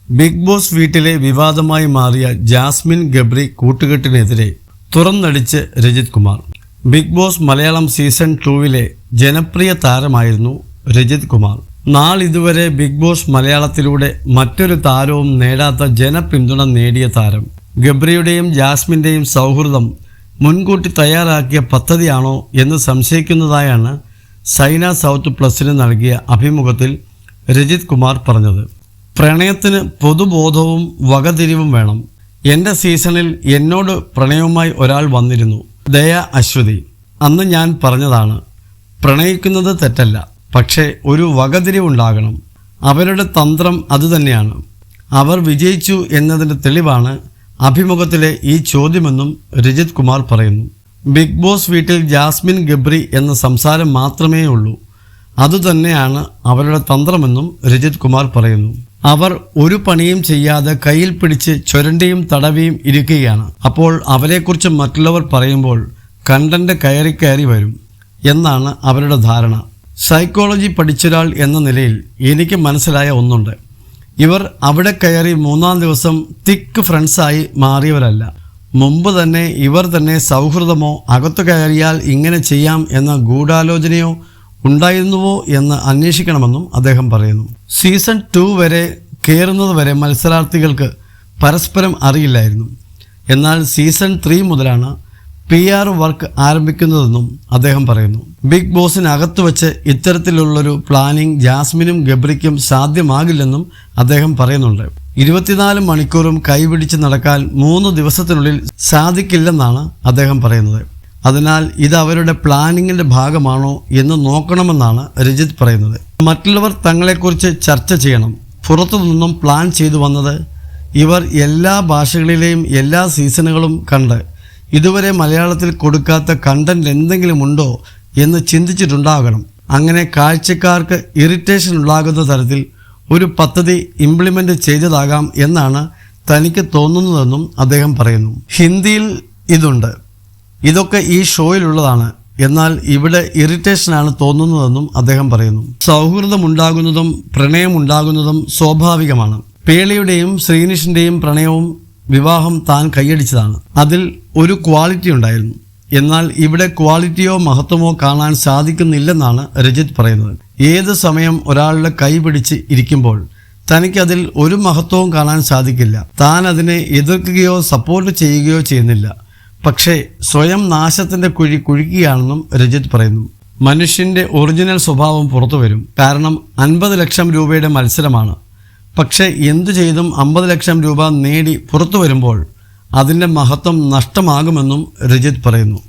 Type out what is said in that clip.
Big boss വീട്ടിലെ വിവാദമായി മാറിയ ജാസ്മിൻ ഗബ്രി കൂട്ടുകെട്ടിനെതിരെ തുറന്നടിച്ച് Rajith Kumar. Bigg Boss Malayalam season 2 ജനപ്രിയ താരമായിരുന്നു രജിത് കുമാർ. നാളിതുവരെ ബിഗ് ബോസ് മലയാളത്തിലൂടെ മറ്റൊരു താരവും നേടാത്ത ജനപിന്തുണ നേടിയ താരം. ഗബ്രിയുടെയും ജാസ്മിൻ്റെയും സൗഹൃദം മുൻകൂട്ടി തയ്യാറാക്കിയ പദ്ധതിയാണോ എന്ന് സംശയിക്കുന്നതായാണ് സൈന സൗത്ത് പ്ലസിന് നൽകിയ അഭിമുഖത്തിൽ രജിത് കുമാർ പറഞ്ഞത്. പ്രണയത്തിന് പൊതുബോധവും വകതിരിവും വേണം. എൻ്റെ സീസണിൽ എന്നോട് പ്രണയവുമായി ഒരാൾ വന്നിരുന്നു, ദയ അശ്വതി. അന്ന് ഞാൻ പറഞ്ഞതാണ്, പ്രണയിക്കുന്നത് തെറ്റല്ല, പക്ഷേ ഒരു വകതിരിവുണ്ടാകണം. അവരുടെ തന്ത്രം അതുതന്നെയാണ്. അവർ വിജയിച്ചു എന്നതിൻ്റെ തെളിവാണ് അഭിമുഖത്തിലെ ഈ ചോദ്യമെന്നും രജിത് കുമാർ പറയുന്നു. ബിഗ് ബോസ് വീട്ടിൽ ജാസ്മിൻ ഗബ്രി എന്ന സംസാരം മാത്രമേ ഉള്ളൂ. അതുതന്നെയാണ് അവരുടെ തന്ത്രമെന്നും രജിത് കുമാർ പറയുന്നു. അവർ ഒരു പണിയും ചെയ്യാതെ കയ്യിൽ പിടിച്ച് ചുരണ്ടിയും തടവിയും ഇരിക്കുകയാണ്. അപ്പോൾ അവരെക്കുറിച്ച് മറ്റുള്ളവർ പറയുമ്പോൾ കണ്ടന്റ് കയറി വരും എന്നാണ് അവരുടെ ധാരണ. സൈക്കോളജി പഠിച്ചൊരാൾ എന്ന നിലയിൽ എനിക്ക് മനസ്സിലായ ഒന്നുണ്ട്. ഇവർ അവിടെ കയറി 3-ാം ദിവസം തിക്ക് ഫ്രണ്ട്സായി മാറിയവരല്ല. മുമ്പ് തന്നെ ഇവർ തന്നെ സൗഹൃദമോ അകത്തു കയറിയാൽ ഇങ്ങനെ ചെയ്യാം എന്ന ഗൂഢാലോചനയോ ഉണ്ടായിരുന്നുവോ എന്ന് അന്വേഷിക്കണമെന്നും അദ്ദേഹം പറയുന്നു. സീസൺ 2 വരെ കയറുന്നത് വരെ മത്സരാർത്ഥികൾക്ക് പരസ്പരം അറിയില്ലായിരുന്നു. എന്നാൽ സീസൺ 3 മുതലാണ് PR വർക്ക് ആരംഭിക്കുന്നതെന്നും അദ്ദേഹം പറയുന്നു. ബിഗ് ബോസിനകത്ത് വെച്ച് ഇത്തരത്തിലുള്ളൊരു പ്ലാനിംഗ് ജാസ്മിനും ഗബ്രിക്കും സാധ്യമാകില്ലെന്നും അദ്ദേഹം പറയുന്നുണ്ട്. 24 മണിക്കൂറും കൈപിടിച്ച് നടക്കാൻ 3 ദിവസത്തിനുള്ളിൽ സാധിക്കില്ലെന്നാണ് അദ്ദേഹം പറയുന്നത്. അതിനാൽ ഇത് അവരുടെ പ്ലാനിങ്ങിൻ്റെ ഭാഗമാണോ എന്ന് നോക്കണമെന്നാണ് രജിത് പറയുന്നത്. മറ്റുള്ളവർ തങ്ങളെക്കുറിച്ച് ചർച്ച ചെയ്യണം. പുറത്തു നിന്നും പ്ലാൻ ചെയ്തു വന്നത് ഇവർ എല്ലാ ഭാഷകളിലെയും എല്ലാ സീസണുകളും കണ്ട് ഇതുവരെ മലയാളത്തിൽ കൊടുക്കാത്ത കണ്ടന്റ് എന്തെങ്കിലും ഉണ്ടോ എന്ന് ചിന്തിച്ചിട്ടുണ്ടാകണം. അങ്ങനെ കാഴ്ചക്കാർക്ക് ഇറിറ്റേഷൻ ഉണ്ടാകുന്ന തരത്തിൽ ഒരു പദ്ധതി ഇംപ്ലിമെൻ്റ് ചെയ്തതാകാം എന്നാണ് തനിക്ക് തോന്നുന്നതെന്നും അദ്ദേഹം പറയുന്നു. ഹിന്ദിയിൽ ഇതുണ്ട്, ഇതൊക്കെ ഈ ഷോയിലുള്ളതാണ്, എന്നാൽ ഇവിടെ ഇറിറ്റേഷനാണ് തോന്നുന്നതെന്നും അദ്ദേഹം പറയുന്നു. സൗഹൃദമുണ്ടാകുന്നതും പ്രണയമുണ്ടാകുന്നതും സ്വാഭാവികമാണ്. പേളിയുടെയും ശ്രീനിഷിൻ്റെയും പ്രണയവും വിവാഹം താൻ കൈയടിച്ചതാണ്. അതിൽ ഒരു ക്വാളിറ്റി ഉണ്ടായിരുന്നു. എന്നാൽ ഇവിടെ ക്വാളിറ്റിയോ മഹത്വമോ കാണാൻ സാധിക്കുന്നില്ലെന്നാണ് രജിത് പറയുന്നത്. ഏത് സമയം ഒരാളുടെ കൈ പിടിച്ച് ഇരിക്കുമ്പോൾ തനിക്കതിൽ ഒരു മഹത്വവും കാണാൻ സാധിക്കില്ല. താൻ അതിനെ എതിർക്കുകയോ സപ്പോർട്ട് ചെയ്യുകയോ ചെയ്യുന്നില്ല. പക്ഷേ സ്വയം നാശത്തിൻ്റെ കുഴി കുഴിക്കുകയാണെന്നും രജിത് പറയുന്നു. മനുഷ്യൻ്റെ ഒറിജിനൽ സ്വഭാവം പുറത്തു വരും. കാരണം 50 ലക്ഷം രൂപയുടെ മത്സരമാണ്. പക്ഷേ എന്തു ചെയ്തും 50 ലക്ഷം രൂപ നേടി പുറത്തു വരുമ്പോൾ അതിൻ്റെ മഹത്വം നഷ്ടമാകുമെന്നും രജിത് പറയുന്നു.